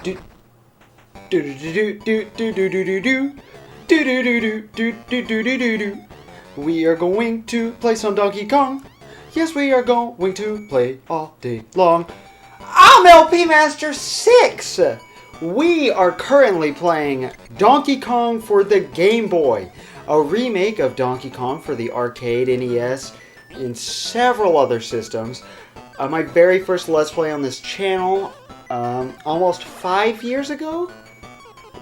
do do do do do do do do do do do do do do do do do do. We are going to play some Donkey Kong. Yes, we are going to play all day long. I'm LP Master 6. We are currently playing Donkey Kong for the Game Boy, a remake of Donkey Kong for the arcade, NES, and several other systems. My very first Let's Play on this channel, almost 5 years ago,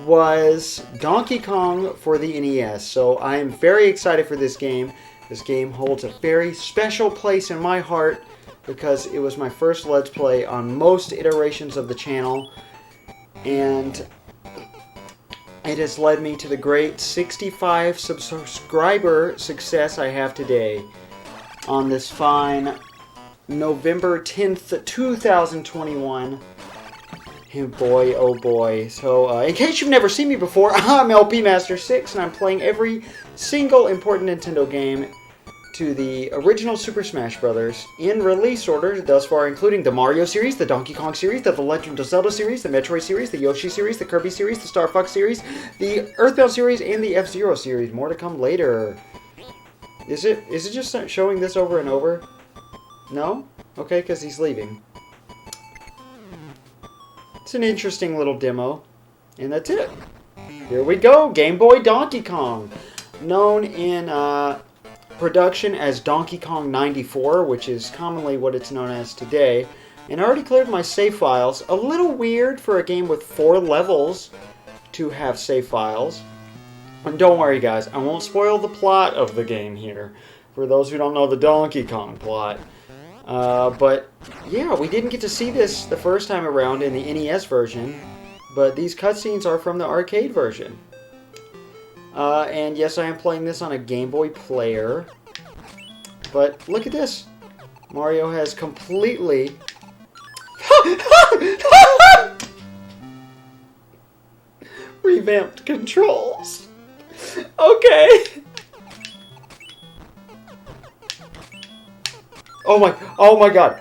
was Donkey Kong for the NES. So I am very excited for this game. This game holds a very special place in my heart because it was my first Let's Play on most iterations of the channel. And it has led me to the great 65 subscriber success I have today on this fine November 10th, 2021. And boy, oh boy. So, in case you've never seen me before, I'm LP Master 6, and I'm playing every single important Nintendo game to the original Super Smash Bros. In release order thus far, including the Mario series, the Donkey Kong series, the Legend of Zelda series, the Metroid series, the Yoshi series, the Kirby series, the Star Fox series, the Earthbound series, and the F-Zero series. More to come later. Is it just showing this over and over? No? Okay, because he's leaving. It's an interesting little demo. And that's it. Here we go. Game Boy Donkey Kong. Known in production as Donkey Kong 94, which is commonly what it's known as today. And I already cleared my save files. A little weird for a game with 4 levels to have save files. And don't worry guys, I won't spoil the plot of the game here. For those who don't know the Donkey Kong plot. But yeah, we didn't get to see this the first time around in the NES version, but these cutscenes are from the arcade version. And yes, I am playing this on a Game Boy player. But look at this. Mario has completely revamped controls. Okay. Oh my god.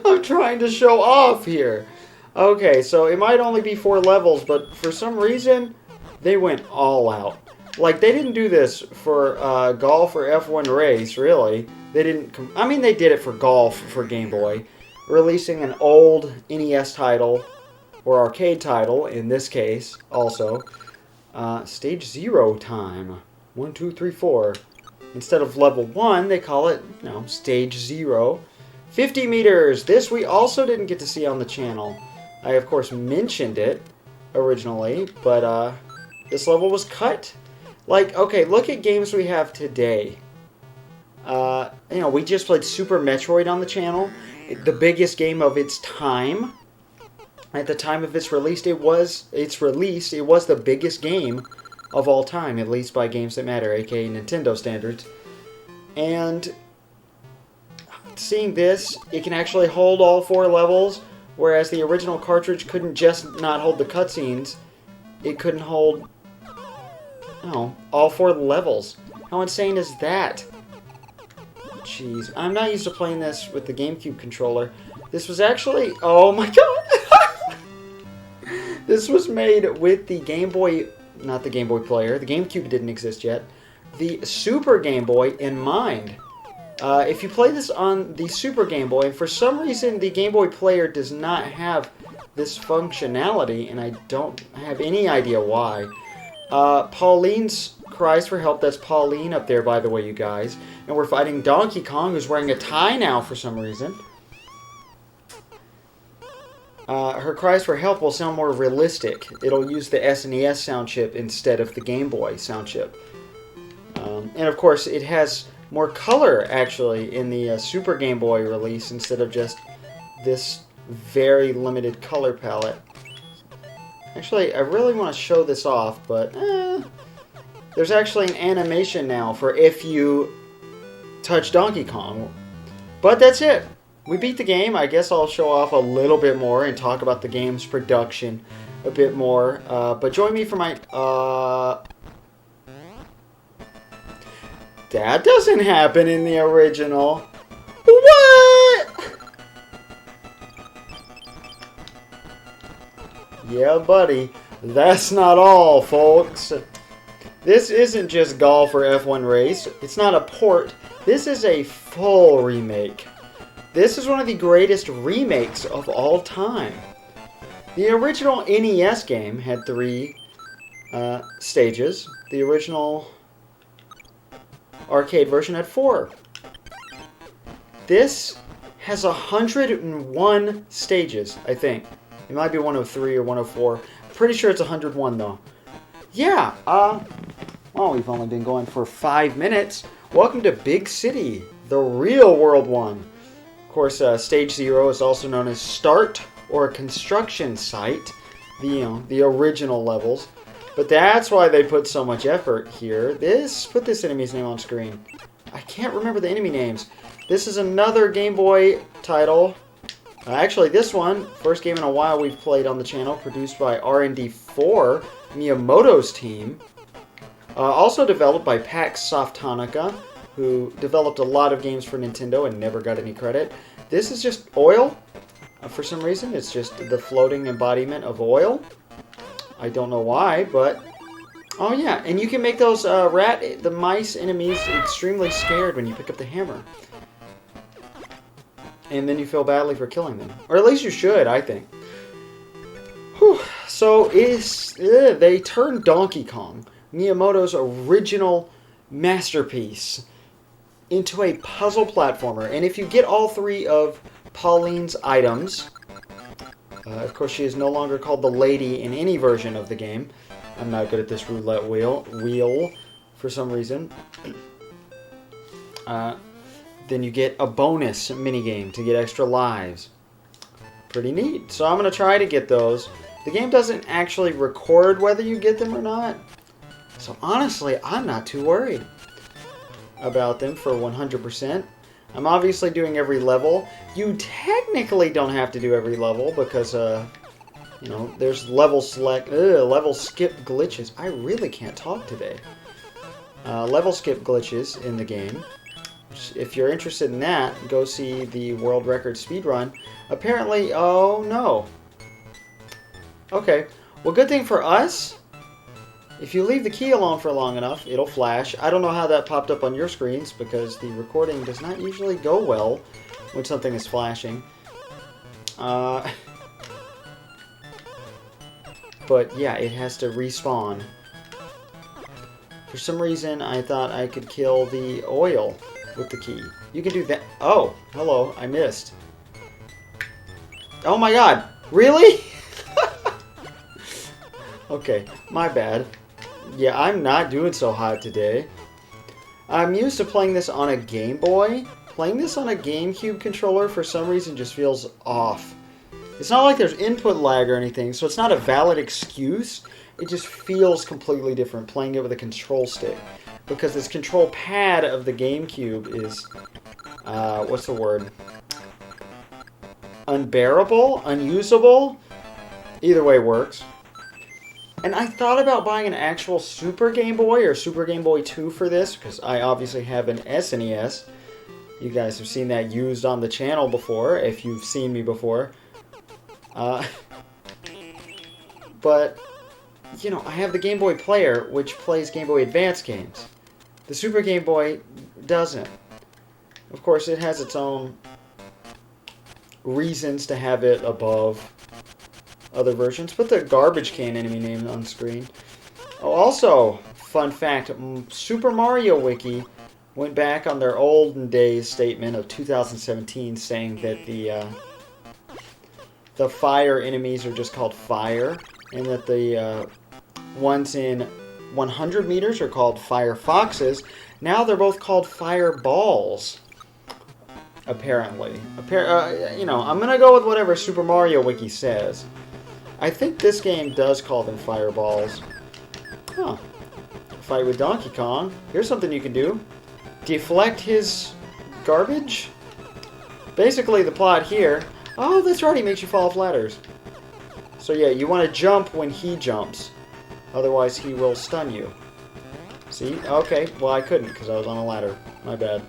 I'm trying to show off here. Okay, so it might only be 4 levels, but for some reason, they went all out. Like, they didn't do this for golf or F1 race, really. They didn't, I mean, they did it for golf for Game Boy, releasing an old NES title, or arcade title, in this case, also. Stage 0 time. 1, 2, 3, 4. Instead of level 1, they call it, stage 0. 50 meters! This we also didn't get to see on the channel. I, of course, mentioned it originally, but this level was cut. Like, okay, look at games we have today. We just played Super Metroid on the channel. The biggest game of its time. At the time of its release, it was the biggest game of all time, at least by Games That Matter, aka Nintendo standards. And seeing this, it can actually hold all 4 levels, whereas the original cartridge couldn't just not hold the cutscenes, it couldn't hold, all 4 levels. How insane is that? Jeez, I'm not used to playing this with the GameCube controller. This was actually, oh my god! This was made with the Game Boy, not the Game Boy player, the GameCube didn't exist yet, the Super Game Boy in mind. If you play this on the Super Game Boy, and for some reason the Game Boy player does not have this functionality, and I don't have any idea why. Pauline's cries for help, that's Pauline up there by the way, you guys. And we're fighting Donkey Kong, who's wearing a tie now for some reason. Her cries for help will sound more realistic. It'll use the SNES sound chip instead of the Game Boy sound chip. And of course, it has more color, actually, in the Super Game Boy release instead of just this very limited color palette. Actually, I really want to show this off, but there's actually an animation now for if you touch Donkey Kong. But that's it. We beat the game. I guess I'll show off a little bit more and talk about the game's production a bit more. But join me for my... That doesn't happen in the original. What? Yeah, buddy. That's not all, folks. This isn't just Golf or F1 Race. It's not a port. This is a full remake. This is one of the greatest remakes of all time. The original NES game had 3 stages. The original arcade version had 4. This has 101 stages, I think. It might be 103 or 104. Pretty sure it's 101 though. Yeah, well, we've only been going for 5 minutes. Welcome to Big City, the real world one. Of course, Stage 0 is also known as Start or a construction site. The original levels. But that's why they put so much effort here. Put this enemy's name on screen. I can't remember the enemy names. This is another Game Boy title. Actually, this one, first game in a while we've played on the channel, produced by R&D4, Miyamoto's team. Also developed by Pax Softonica, who developed a lot of games for Nintendo and never got any credit. This is just oil. For some reason, it's just the floating embodiment of oil. I don't know why, but... Oh yeah, and you can make those the mice enemies extremely scared when you pick up the hammer. And then you feel badly for killing them. Or at least you should, I think. Whew. So, they turned Donkey Kong, Miyamoto's original masterpiece, into a puzzle platformer. And if you get all 3 of Pauline's items... of course, she is no longer called the lady in any version of the game. I'm not good at this roulette wheel for some reason. Then you get a bonus minigame to get extra lives. Pretty neat. So I'm going to try to get those. The game doesn't actually record whether you get them or not. So honestly, I'm not too worried about them for 100%. I'm obviously doing every level. You technically don't have to do every level because, there's level skip glitches. I really can't talk today. Level skip glitches in the game. If you're interested in that, go see the world record speedrun. Apparently, oh no. Okay, well, good thing for us. If you leave the key alone for long enough, it'll flash. I don't know how that popped up on your screens because the recording does not usually go well when something is flashing. But yeah, it has to respawn. For some reason, I thought I could kill the oil with the key. You can do that. Oh, hello, I missed. Oh my god, really? Okay, my bad. Yeah, I'm not doing so hot today. I'm used to playing this on a Game Boy. Playing this on a GameCube controller for some reason just feels off. It's not like there's input lag or anything, so it's not a valid excuse. It just feels completely different playing it with a control stick. Because this control pad of the GameCube is, what's the word? Unbearable? Unusable? Either way works. And I thought about buying an actual Super Game Boy or Super Game Boy 2 for this, because I obviously have an SNES. You guys have seen that used on the channel before, if you've seen me before. But, I have the Game Boy Player, which plays Game Boy Advance games. The Super Game Boy doesn't. Of course, it has its own reasons to have it above other versions. Put the garbage can enemy name on screen. Oh, also, fun fact, Super Mario Wiki went back on their olden days statement of 2017 saying that the fire enemies are just called fire, and that the ones in 100 meters are called fire foxes. Now they're both called fireballs. Apparently. I'm going to go with whatever Super Mario Wiki says. I think this game does call them fireballs. Huh. Fight with Donkey Kong. Here's something you can do. Deflect his garbage? Basically, the plot here... Oh, that's right, he makes you fall off ladders. So yeah, you want to jump when he jumps. Otherwise, he will stun you. See? Okay, well, I couldn't because I was on a ladder. My bad.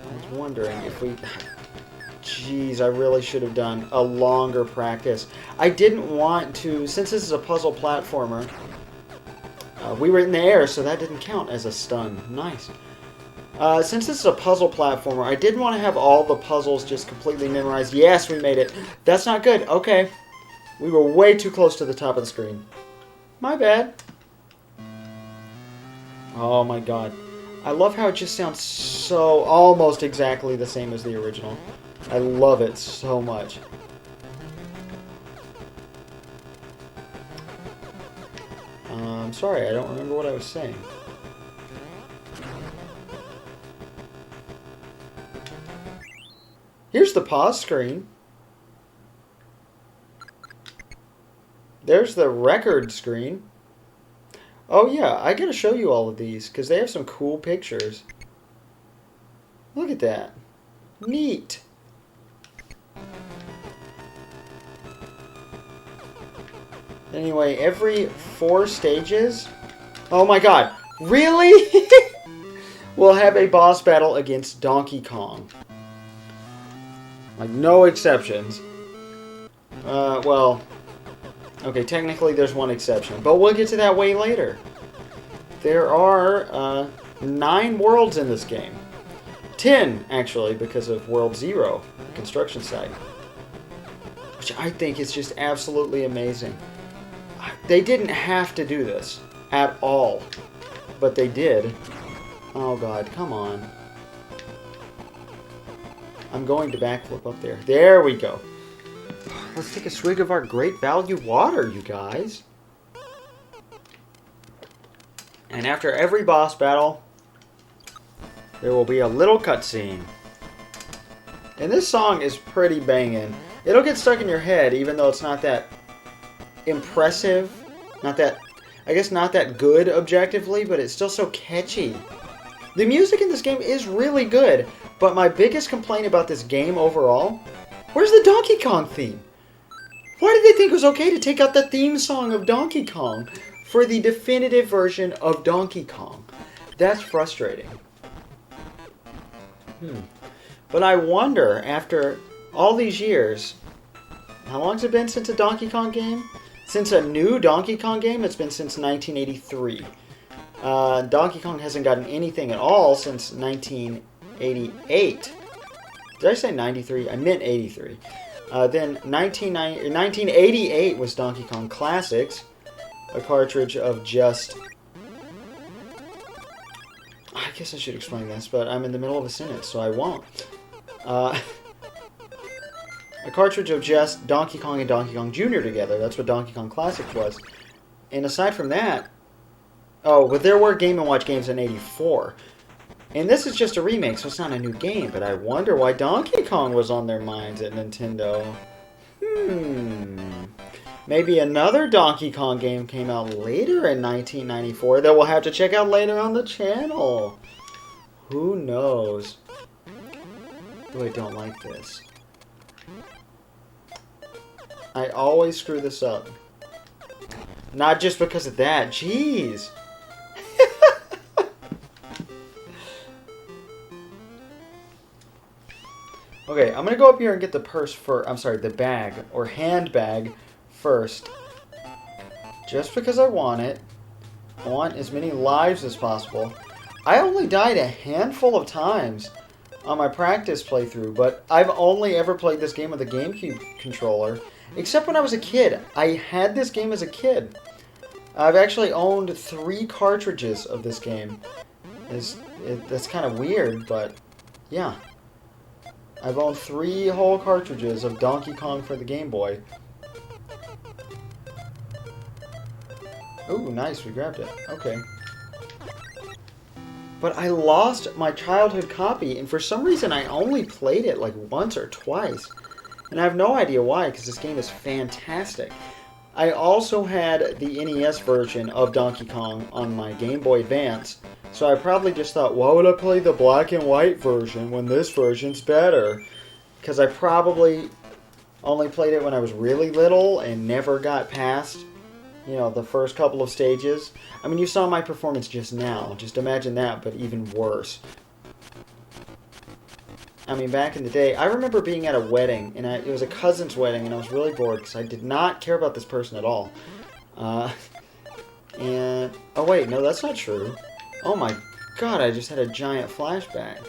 I was wondering if we... Jeez, I really should have done a longer practice. I didn't want to, since this is a puzzle platformer, we were in the air, so that didn't count as a stun. Nice. Since this is a puzzle platformer, I didn't want to have all the puzzles just completely memorized. Yes, we made it. That's not good. Okay. We were way too close to the top of the screen. My bad. Oh my god. I love how it just sounds so almost exactly the same as the original. I love it so much. I'm sorry, I don't remember what I was saying. Here's the pause screen. There's the record screen. Oh yeah, I gotta show you all of these, because they have some cool pictures. Look at that. Neat. Anyway, every 4 stages... Oh my god. Really? We'll have a boss battle against Donkey Kong. Like, no exceptions. Well... Okay, technically there's one exception, but we'll get to that way later. There are 9 worlds in this game. 10, actually, because of World 0, the construction site. Which I think is just absolutely amazing. They didn't have to do this at all, but they did. Oh god, come on. I'm going to backflip up there. There we go. Let's take a swig of our great value water, you guys. And after every boss battle, there will be a little cutscene. And this song is pretty banging. It'll get stuck in your head, even though it's not that impressive. Not that, I guess not that good objectively, but it's still so catchy. The music in this game is really good, but my biggest complaint about this game overall, where's the Donkey Kong theme? Why did they think it was okay to take out the theme song of Donkey Kong for the definitive version of Donkey Kong? That's frustrating. But I wonder, after all these years, how long's it been since a Donkey Kong game? Since a new Donkey Kong game, it's been since 1983. Donkey Kong hasn't gotten anything at all since 1988. Did I say 93? I meant 83. Then 1988 was Donkey Kong Classics, a cartridge of just... I guess I should explain this, but I'm in the middle of a sentence, so I won't. A cartridge of just Donkey Kong and Donkey Kong Jr. together. That's what Donkey Kong Classics was. And aside from that... Oh, but there were Game & Watch games in 84. And this is just a remake, so it's not a new game, but I wonder why Donkey Kong was on their minds at Nintendo. Maybe another Donkey Kong game came out later in 1994 that we'll have to check out later on the channel. Who knows? Oh, I don't like this. I always screw this up. Not just because of that. Jeez. Okay, I'm gonna go up here and get the purse first. I'm sorry, the bag or handbag first. Just because I want it. I want as many lives as possible. I only died a handful of times on my practice playthrough, but I've only ever played this game with a GameCube controller, except when I was a kid. I had this game as a kid. I've actually owned 3 cartridges of this game. That's kind of weird, but yeah. I've owned 3 whole cartridges of Donkey Kong for the Game Boy. Ooh, nice, we grabbed it. Okay. But I lost my childhood copy, and for some reason I only played it like once or twice. And I have no idea why, because this game is fantastic. I also had the NES version of Donkey Kong on my Game Boy Advance, so I probably just thought, why would I play the black and white version when this version's better? Because I probably only played it when I was really little and never got past, you know, the first couple of stages. I mean, you saw my performance just now. Just imagine that, but even worse. I mean, back in the day, I remember being at a wedding, and it was a cousin's wedding, and I was really bored because I did not care about this person at all. And, oh wait, no, that's not true. Oh my god, I just had a giant flashback.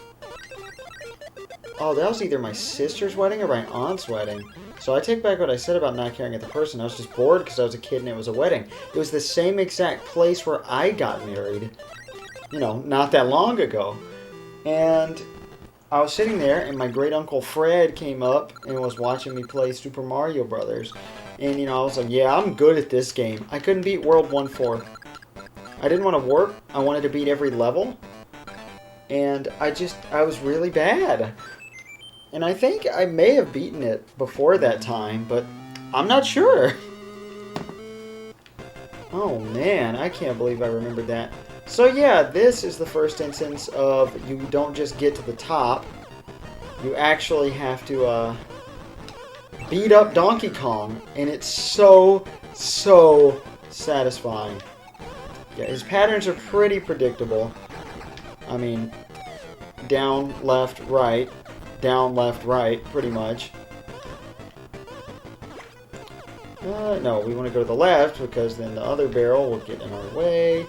Oh, that was either my sister's wedding or my aunt's wedding. So I take back what I said about not caring at the person. I was just bored because I was a kid and it was a wedding. It was the same exact place where I got married, you know, not that long ago. And I was sitting there and my great uncle Fred came up and was watching me play Super Mario Brothers. And, you know, I was like, yeah, I'm good at this game. I couldn't beat World 1-4. I didn't want to warp. I wanted to beat every level. And I was really bad. And I think I may have beaten it before that time, but I'm not sure. Oh man, I can't believe I remembered that. So yeah, this is the first instance of you don't just get to the top. You actually have to beat up Donkey Kong, and it's so satisfying. Yeah, his patterns are pretty predictable. I mean, down, left, right. Down, left, right, pretty much. No, we want to go to the left because then the other barrel will get in our way.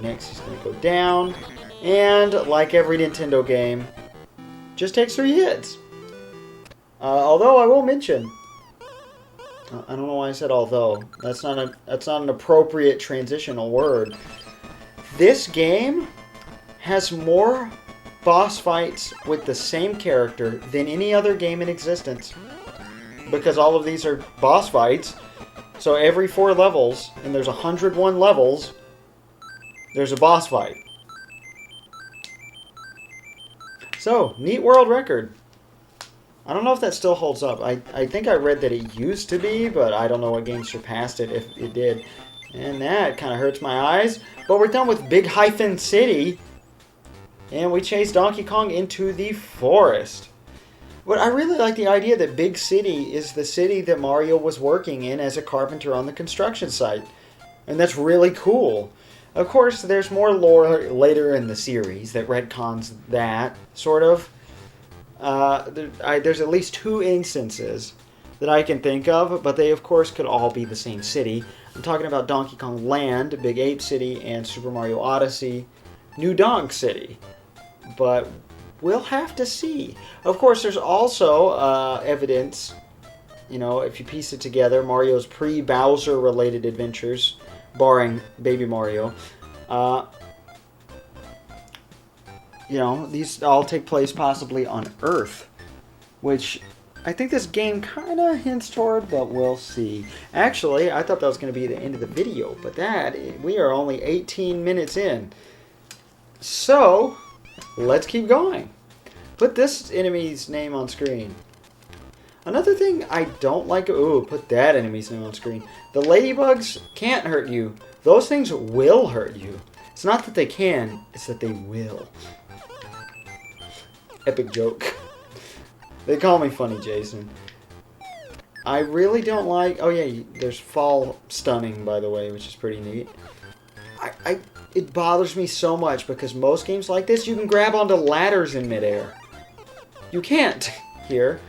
Next, he's going to go down. And, like every Nintendo game, just takes 3 hits. Although, I will mention... I don't know why I said although. That's not an appropriate transitional word. This game has more boss fights with the same character than any other game in existence. Because all of these are boss fights. So every 4 levels, and there's 101 levels, there's a boss fight. So, neat world record. I don't know if that still holds up. I think I read that it used to be, but I don't know what game surpassed it if it did. And that kind of hurts my eyes. But we're done with Big Hyphen City. And we chase Donkey Kong into the forest. But I really like the idea that Big City is the city that Mario was working in as a carpenter on the construction site. And that's really cool. Of course, there's more lore later in the series that retcons that, sort of. There's at least 2 instances that I can think of, but they, of course, could all be the same city. I'm talking about Donkey Kong Land, Big Ape City, and Super Mario Odyssey, New Donk City. But we'll have to see. Of course, there's also evidence, you know, if you piece it together, Mario's pre-Bowser related adventures, barring Baby Mario. You know, these all take place possibly on Earth, which I think this game kind of hints toward, but we'll see. Actually, I thought that was going to be the end of the video, but we are only 18 minutes in. So, let's keep going. Put this enemy's name on screen. Another thing I don't like... Ooh, put that enemy's name on screen. The ladybugs can't hurt you. Those things will hurt you. It's not that they can, it's that they will. Epic joke. They call me Funny Jason. I really don't like... Oh yeah, there's fall stunning, by the way, which is pretty neat. It bothers me so much because most games like this, you can grab onto ladders in midair. You can't here.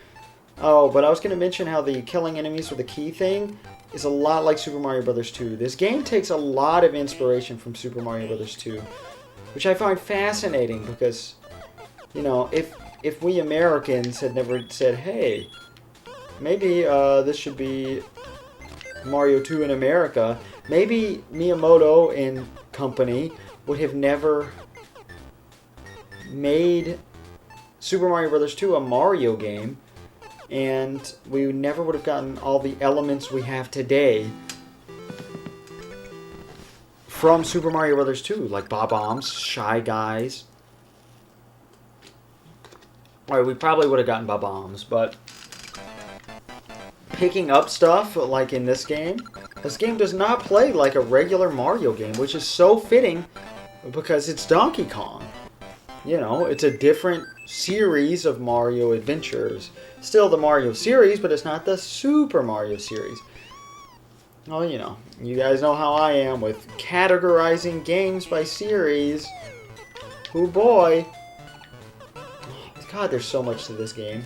Oh, but I was going to mention how the killing enemies with the key thing is a lot like Super Mario Bros. 2. This game takes a lot of inspiration from Super Mario Bros. 2, which I find fascinating because, you know, if we Americans had never said, hey, maybe this should be Mario 2 in America, maybe Miyamoto and company would have never made Super Mario Bros. 2 a Mario game, and we never would have gotten all the elements we have today from Super Mario Bros. 2, like Bob-ombs, Shy Guys. Well, we probably would have gotten Bob-ombs, but picking up stuff like in this game does not play like a regular Mario game, which is so fitting because it's Donkey Kong. You know, it's a different series of Mario adventures. Still the Mario series, but it's not the Super Mario series. Oh, you know, you guys know how I am with categorizing games by series. Oh boy. God, there's so much to this game.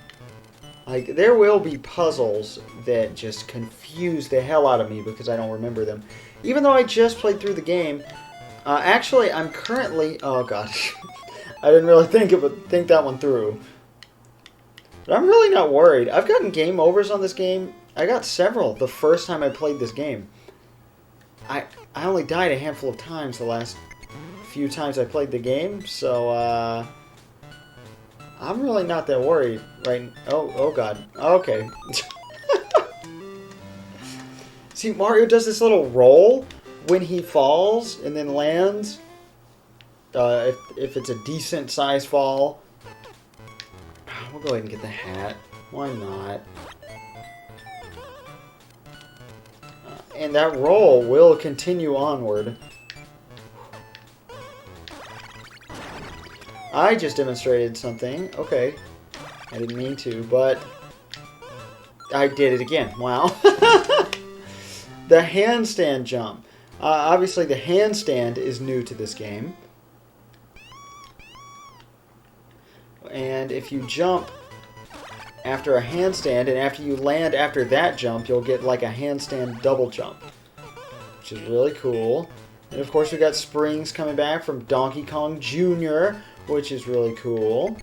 Like, there will be puzzles that just confuse the hell out of me because I don't remember them. Even though I just played through the game, actually, I'm currently... Oh, gosh. I didn't really think that one through. But I'm really not worried. I've gotten game overs on this game. I got several the first time I played this game. I only died a handful of times the last few times I played the game, so, I'm really not that worried, right? Oh god. Okay. See, Mario does this little roll when he falls and then lands. If it's a decent size fall. We'll go ahead and get the hat. Why not? And that roll will continue onward. I just demonstrated something. Okay. I didn't mean to, but I did it again. Wow. The handstand jump. Obviously, the handstand is new to this game. And if you jump after a handstand, and after you land after that jump, you'll get like a handstand double jump, which is really cool. And of course, we got springs coming back from Donkey Kong Jr., which is really cool.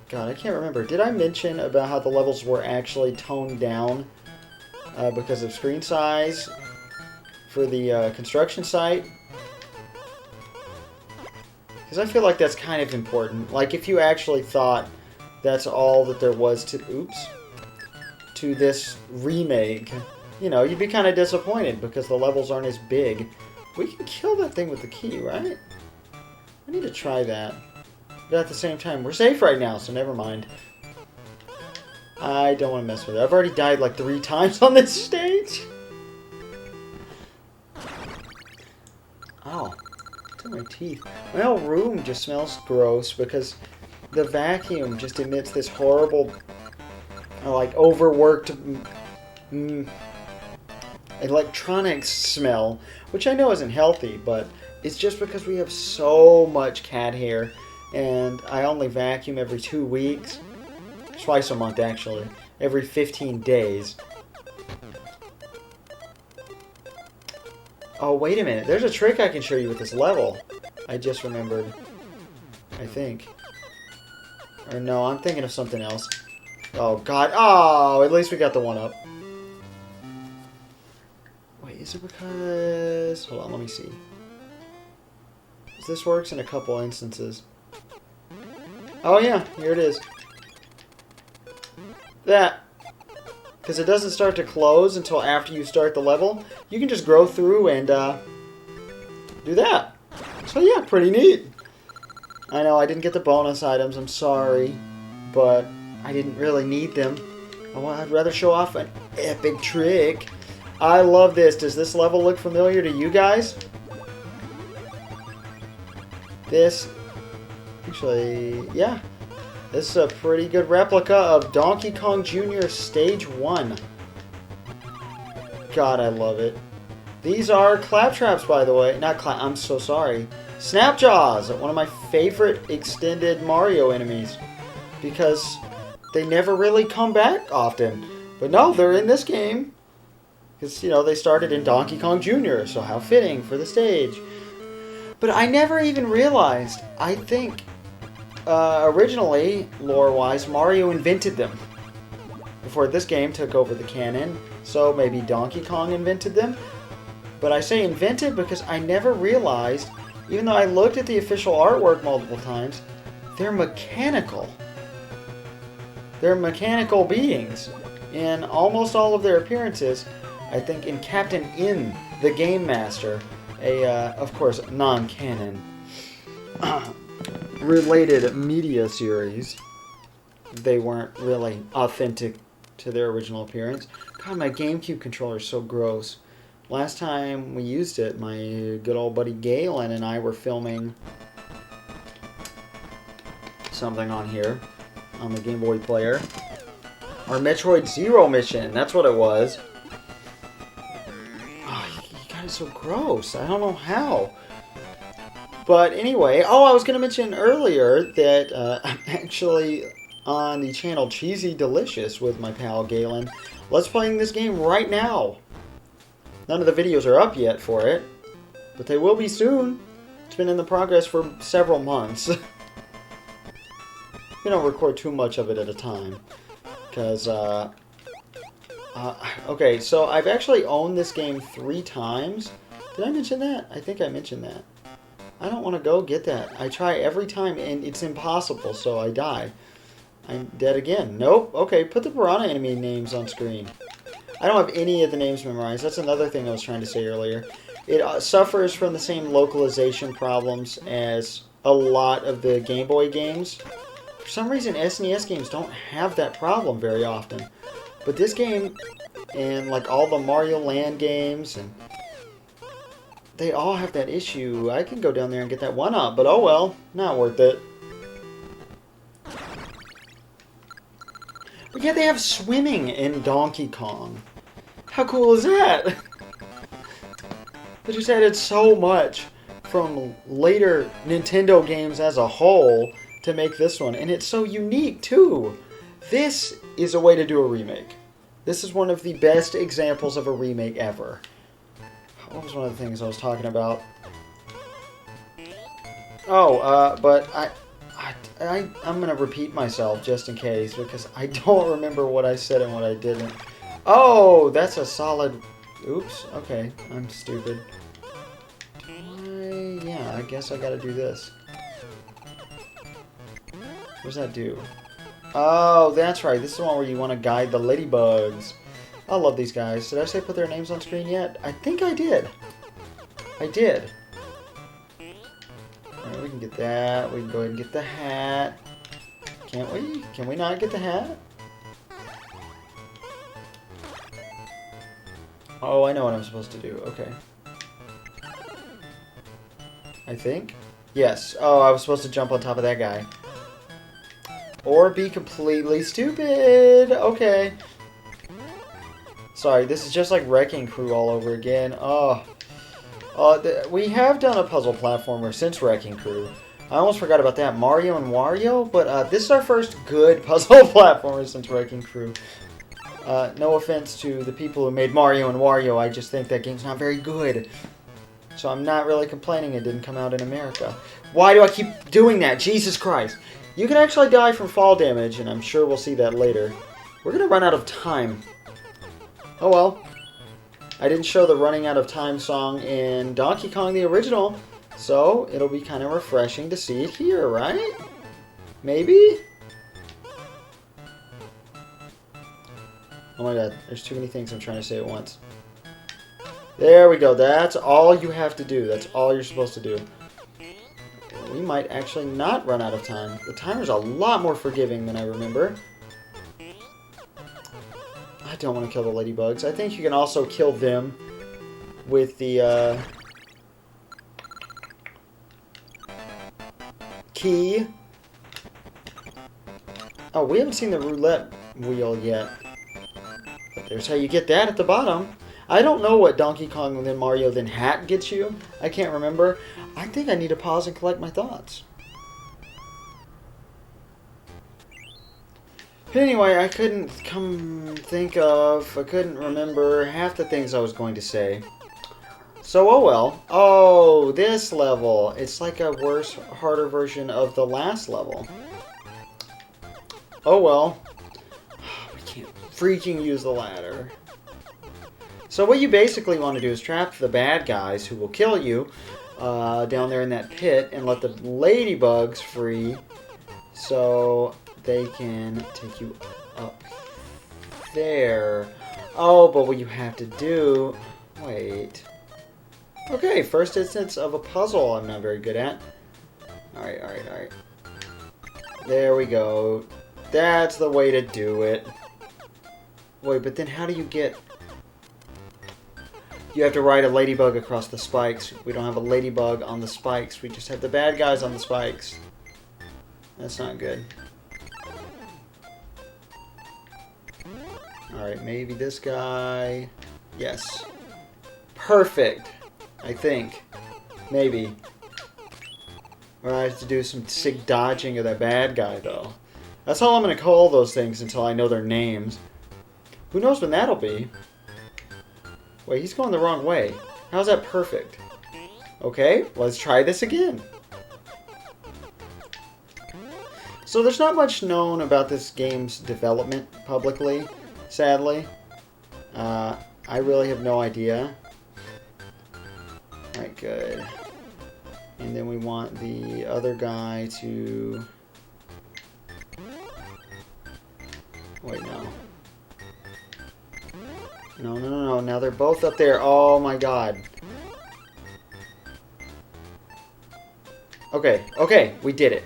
God, I can't remember. Did I mention about how the levels were actually toned down because of screen size for the construction site? Because I feel like that's kind of important. Like, if you actually thought that's all that there was to this remake, you know, you'd be kind of disappointed because the levels aren't as big. We can kill that thing with the key, right? I need to try that. But at the same time, we're safe right now, so never mind. I don't want to mess with it. I've already died like 3 times on this stage. Oh, it's in my teeth. My whole room just smells gross because the vacuum just emits this horrible, like, overworked electronics smell, which I know isn't healthy, but it's just because we have so much cat hair, and I only vacuum every 2 weeks. Twice a month, actually. Every 15 days. Oh, wait a minute. There's a trick I can show you with this level. I just remembered. I think. Or no, I'm thinking of something else. Oh, God. Oh, at least we got the one up. Wait, is it because... Hold on, let me see. This works in a couple instances. Oh, yeah. Here it is. That. Because it doesn't start to close until after you start the level. You can just grow through and do that. So yeah, pretty neat. I know I didn't get the bonus items, I'm sorry. But I didn't really need them. I'd rather show off an epic trick. I love this. Does this level look familiar to you guys? This, actually, yeah. This is a pretty good replica of Donkey Kong Jr. Stage 1. God, I love it. These are claptraps, by the way. I'm so sorry. Snapjaws, one of my favorite extended Mario enemies. Because they never really come back often. But no, they're in this game. Because, you know, they started in Donkey Kong Jr., so how fitting for the stage. But I never even realized, I think... originally, lore-wise, Mario invented them before this game took over the canon, so maybe Donkey Kong invented them. But I say invented because I never realized, even though I looked at the official artwork multiple times, they're mechanical. They're mechanical beings. In almost all of their appearances, I think in Captain N, the Game Master, of course, non-canon, related media series, they weren't really authentic to their original appearance. God, my GameCube controller is so gross. Last time we used it, my good old buddy Galen and I were filming something on here, on the Game Boy player. Our Metroid Zero mission, that's what it was. Oh, you got it so gross. I don't know how. But anyway, oh, I was going to mention earlier that I'm actually on the channel Cheesy Delicious with my pal Galen. Let's playing this game right now. None of the videos are up yet for it, but they will be soon. It's been in the progress for several months. We don't record too much of it at a time. Because, okay, so I've actually owned this game 3 times. Did I mention that? I think I mentioned that. I don't want to go get that. I try every time and it's impossible, so I die. I'm dead again. Nope. Okay, put the piranha enemy names on screen. I don't have any of the names memorized. That's another thing I was trying to say earlier. It suffers from the same localization problems as a lot of the Game Boy games. For some reason, SNES games don't have that problem very often. But this game, and like all the Mario Land games, and they all have that issue. I can go down there and get that 1-up, but oh well, not worth it. But yeah, they have swimming in Donkey Kong. How cool is that? They just added so much from later Nintendo games as a whole to make this one. And it's so unique, too. This is a way to do a remake. This is one of the best examples of a remake ever. What was one of the things I was talking about? Oh, but I'm going to repeat myself just in case, because I don't remember what I said and what I didn't. Oh, that's a solid... Oops, okay, I'm stupid. Yeah, I guess I gotta do this. What does that do? Oh, that's right, this is the one where you want to guide the ladybugs. I love these guys. Did I say put their names on screen yet? I think I did. I did. Alright, we can get that. We can go ahead and get the hat. Can't we? Can we not get the hat? Oh, I know what I'm supposed to do. Okay. I think? Yes. Oh, I was supposed to jump on top of that guy. Or be completely stupid. Okay. Sorry, this is just like Wrecking Crew all over again. Oh. We have done a puzzle platformer since Wrecking Crew. I almost forgot about that. Mario and Wario? But this is our first good puzzle platformer since Wrecking Crew. No offense to the people who made Mario and Wario, I just think that game's not very good. So I'm not really complaining it didn't come out in America. Why do I keep doing that? Jesus Christ. You can actually die from fall damage, and I'm sure we'll see that later. We're going to run out of time. Oh well. I didn't show the running out of time song in Donkey Kong the original, so it'll be kind of refreshing to see it here, right? Maybe? Oh my god, there's too many things I'm trying to say at once. There we go, that's all you have to do. That's all you're supposed to do. We might actually not run out of time. The timer's a lot more forgiving than I remember. I don't want to kill the ladybugs. I think you can also kill them with the key. Oh, we haven't seen the roulette wheel yet. But there's how you get that at the bottom. I don't know what Donkey Kong, then Mario, then Hat gets you. I can't remember. I think I need to pause and collect my thoughts. But anyway, I couldn't I couldn't remember half the things I was going to say. So, oh well. Oh, this level. It's like a worse, harder version of the last level. Oh well. We can't freaking use the ladder. So what you basically want to do is trap the bad guys who will kill you down there in that pit and let the ladybugs free so they can take you up there. Oh, but what you have to do... Wait. Okay, first instance of a puzzle I'm not very good at. Alright, alright, alright. There we go. That's the way to do it. Wait, but then how do you get... You have to ride a ladybug across the spikes. We don't have a ladybug on the spikes. We just have the bad guys on the spikes. That's not good. Alright, maybe this guy. Yes. Perfect. I think. Maybe. Or I have to do some sick dodging of that bad guy, though. That's all I'm going to call those things until I know their names. Who knows when that'll be? Wait, he's going the wrong way. How's that perfect? Okay, let's try this again. So there's not much known about this game's development publicly, sadly. I really have no idea. Alright, good. And then we want the other guy to... Wait, no. No. Now they're both up there. Oh my god. Okay, we did it.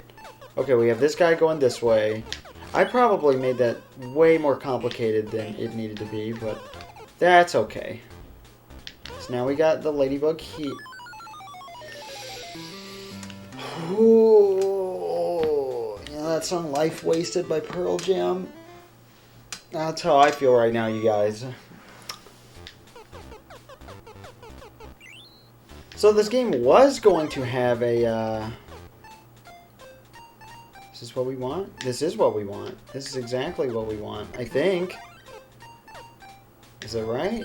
Okay, we have this guy going this way. I probably made that way more complicated than it needed to be, but that's okay. So now we got the ladybug heat. Ooh, yeah, that song Life Wasted by Pearl Jam. That's how I feel right now, you guys. So this game was going to have a... Is this what we want? This is what we want. This is exactly what we want, I think. Is that right?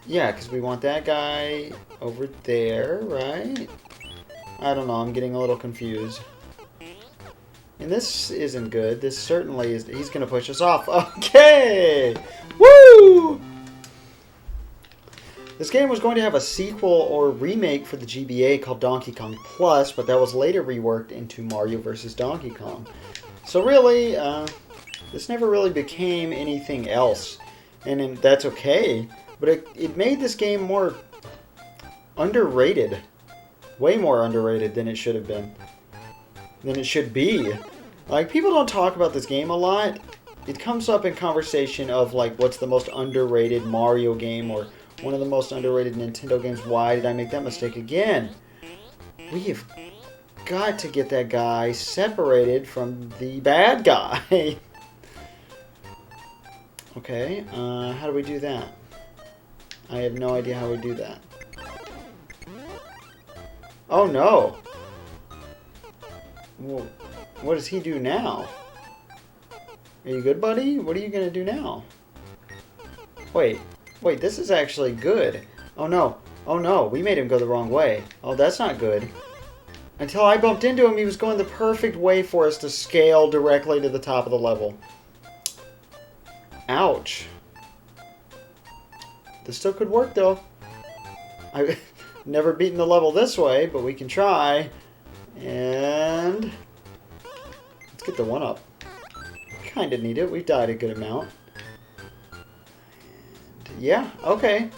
Yeah, because we want that guy over there, right? I don't know, I'm getting a little confused. And this isn't good. This certainly is... He's going to push us off. Okay! Woo! This game was going to have a sequel or remake for the GBA called Donkey Kong Plus, but that was later reworked into Mario vs. Donkey Kong. So really, this never really became anything else. And that's okay, but it made this game more underrated. Way more underrated than it should have been. Than it should be. Like, people don't talk about this game a lot. It comes up in conversation of, like, what's the most underrated Mario game or one of the most underrated Nintendo games. Why did I make that mistake again? We have got to get that guy separated from the bad guy. Okay, how do we do that? I have no idea how we do that. Oh no! Well, what does he do now? Are you good, buddy? What are you gonna do now? Wait, this is actually good. Oh no, we made him go the wrong way. Oh, that's not good. Until I bumped into him, he was going the perfect way for us to scale directly to the top of the level. Ouch. This still could work, though. I've never beaten the level this way, but we can try. And... let's get the 1-up. Kinda need it. We've died a good amount. And yeah, okay.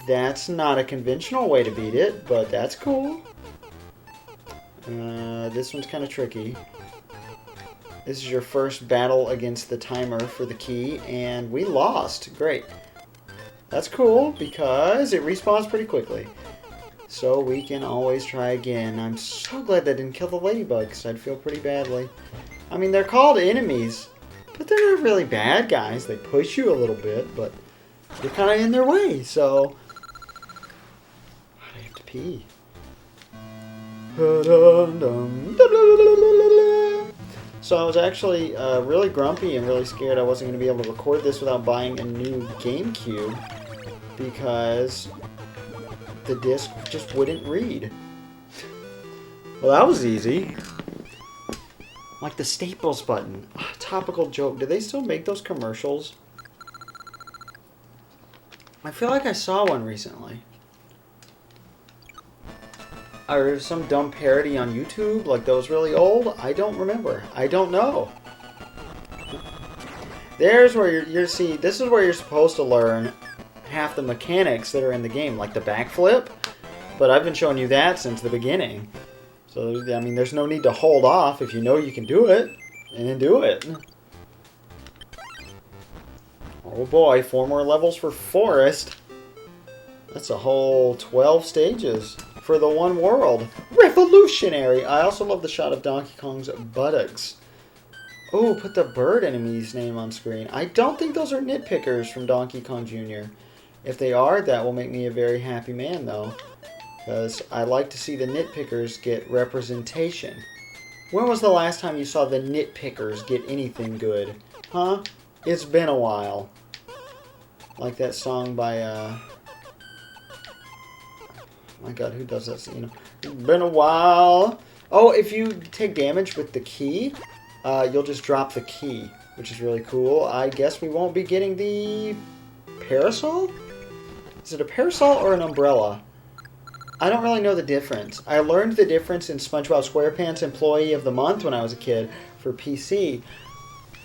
That's not a conventional way to beat it, but that's cool. This one's kind of tricky. This is your first battle against the timer for the key, and we lost. Great. That's cool, because it respawns pretty quickly. So we can always try again. I'm so glad that didn't kill the ladybugs. I'd feel pretty badly. I mean, they're called enemies, but they're not really bad guys. They push you a little bit, but you're kind of in their way, so... I have to pee. So I was actually really grumpy and really scared I wasn't going to be able to record this without buying a new GameCube because the disc just wouldn't read. Well, that was easy. Like the Staples button. Topical joke. Do they still make those commercials? I feel like I saw one recently. Or some dumb parody on YouTube, like those really old? I don't remember. I don't know. There's where you're see, this is where you're supposed to learn half the mechanics that are in the game, like the backflip. But I've been showing you that since the beginning. So, I mean, there's no need to hold off if you know you can do it. And then do it. Oh boy, 4 more levels for Forest. That's a whole 12 stages. For the one world. Revolutionary! I also love the shot of Donkey Kong's buttocks. Oh, put the bird enemy's name on screen. I don't think those are nitpickers from Donkey Kong Jr. If they are, that will make me a very happy man, though. Because I like to see the nitpickers get representation. When was the last time you saw the nitpickers get anything good? Huh? It's been a while. Like that song by, my god, who does that? You know, it's been a while. Oh, if you take damage with the key, you'll just drop the key, which is really cool. I guess we won't be getting the parasol? Is it a parasol or an umbrella? I don't really know the difference. I learned the difference in SpongeBob SquarePants Employee of the Month when I was a kid for PC,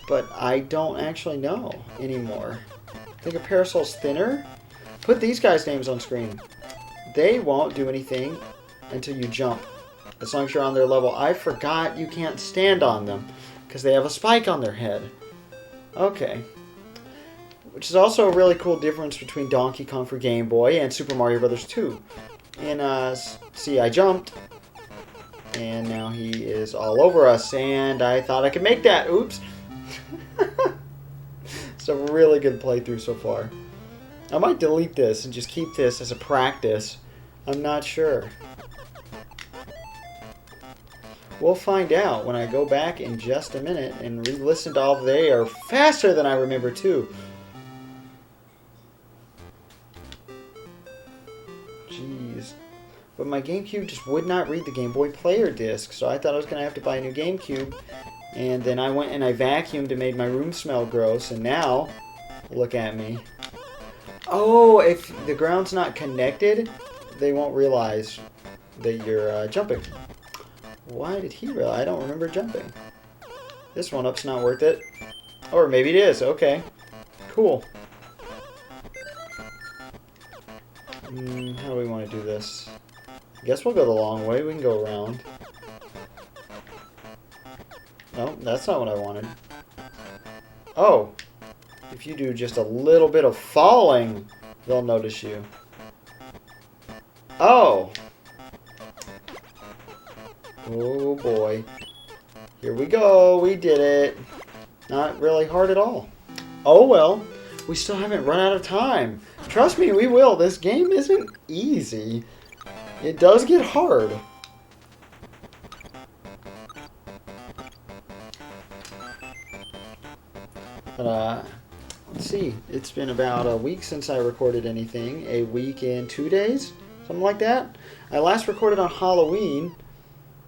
but I don't actually know anymore. I think a parasol's thinner. Put these guys' names on screen. They won't do anything until you jump, as long as you're on their level. I forgot you can't stand on them because they have a spike on their head. Okay. Which is also a really cool difference between Donkey Kong for Game Boy and Super Mario Bros. 2. And, see, I jumped. And now he is all over us. And I thought I could make that. Oops. It's a really good playthrough so far. I might delete this and just keep this as a practice. I'm not sure. We'll find out when I go back in just a minute and re-listen to all. They are faster than I remember, too. Jeez. But my GameCube just would not read the Game Boy Player disc, so I thought I was going to have to buy a new GameCube. And then I went and I vacuumed and made my room smell gross, and now, look at me. Oh, if the ground's not connected, they won't realize that you're jumping. Why did he realize? I don't remember jumping. This one-up's not worth it. Or maybe it is. Okay. Cool. How do we want to do this? I guess we'll go the long way. We can go around. No, that's not what I wanted. Oh. If you do just a little bit of falling, they'll notice you. Oh. Oh boy. Here we go. We did it. Not really hard at all. Oh well. We still haven't run out of time. Trust me, we will. This game isn't easy. It does get hard. But, let's see. It's been about a week since I recorded anything. A week and 2 days? Something like that. I last recorded on Halloween.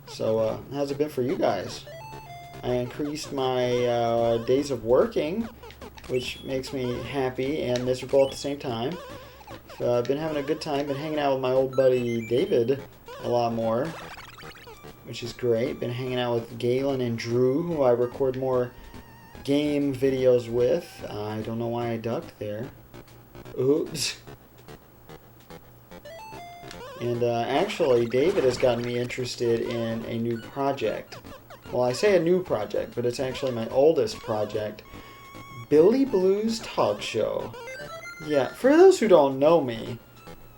So, how's it been for you guys? I increased my days of working, which makes me happy and miserable at the same time. So I've been having a good time. Been hanging out with my old buddy David a lot more, which is great. Been hanging out with Galen and Drew, who I record more game videos with. I don't know why I ducked there. Oops. And actually, David has gotten me interested in a new project. Well, I say a new project, but it's actually my oldest project. Billy Blues Talk Show. Yeah, for those who don't know me,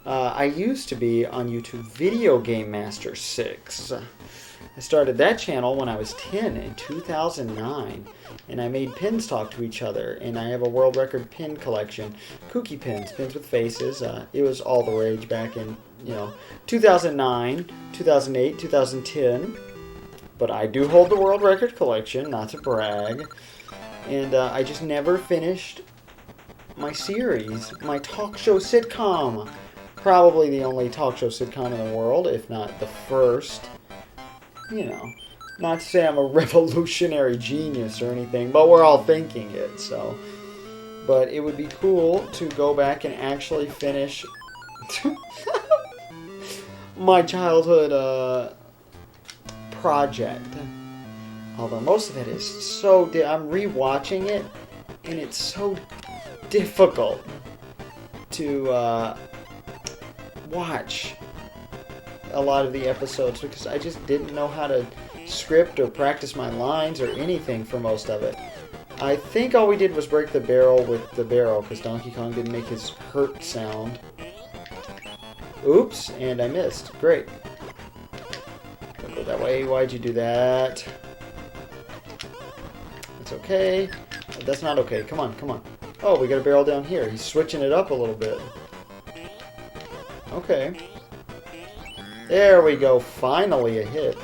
I used to be on YouTube Video Game Master 6. I started that channel when I was 10 in 2009, and I made pins talk to each other, and I have a world record pin collection. Kooky pins, pins with faces. It was all the rage back in, 2009, 2008, 2010. But I do hold the world record collection, not to brag. And I just never finished my series, my talk show sitcom. Probably the only talk show sitcom in the world, if not the first. Not to say I'm a revolutionary genius or anything, but we're all thinking it, so. But it would be cool to go back and actually finish my childhood project. Although most of it is so... I'm rewatching it, and it's so difficult to watch a lot of the episodes because I just didn't know how to script or practice my lines or anything for most of it. I think all we did was break the barrel with the barrel because Donkey Kong didn't make his hurt sound. Oops, and I missed. Great. Don't go that way. Why'd you do that? It's okay. That's not okay. Come on, come on. Oh, we got a barrel down here. He's switching it up a little bit. Okay. There we go. Finally a hit.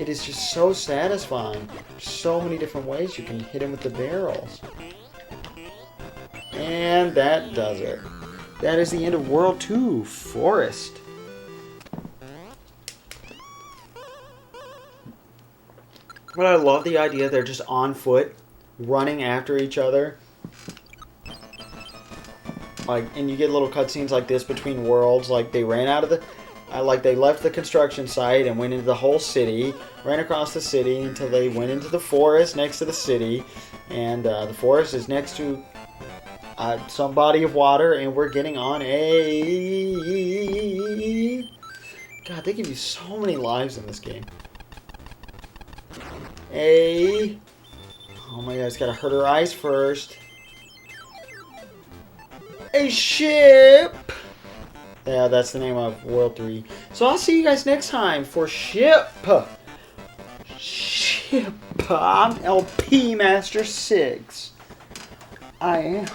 It is just so satisfying. So many different ways you can hit him with the barrels. And that does it. That is the end of World 2, Forest. But I love the idea they're just on foot, running after each other. Like, and you get little cutscenes like this between worlds. Like they ran out of the, like they left the construction site and went into the whole city, ran across the city until they went into the forest next to the city, and the forest is next to some body of water, and we're getting on a. God, they give you so many lives in this game. Oh my god, it's gotta hurt her eyes first. A ship! Yeah, that's the name of World 3. So I'll see you guys next time for Ship! I'm LP Master 6. I am.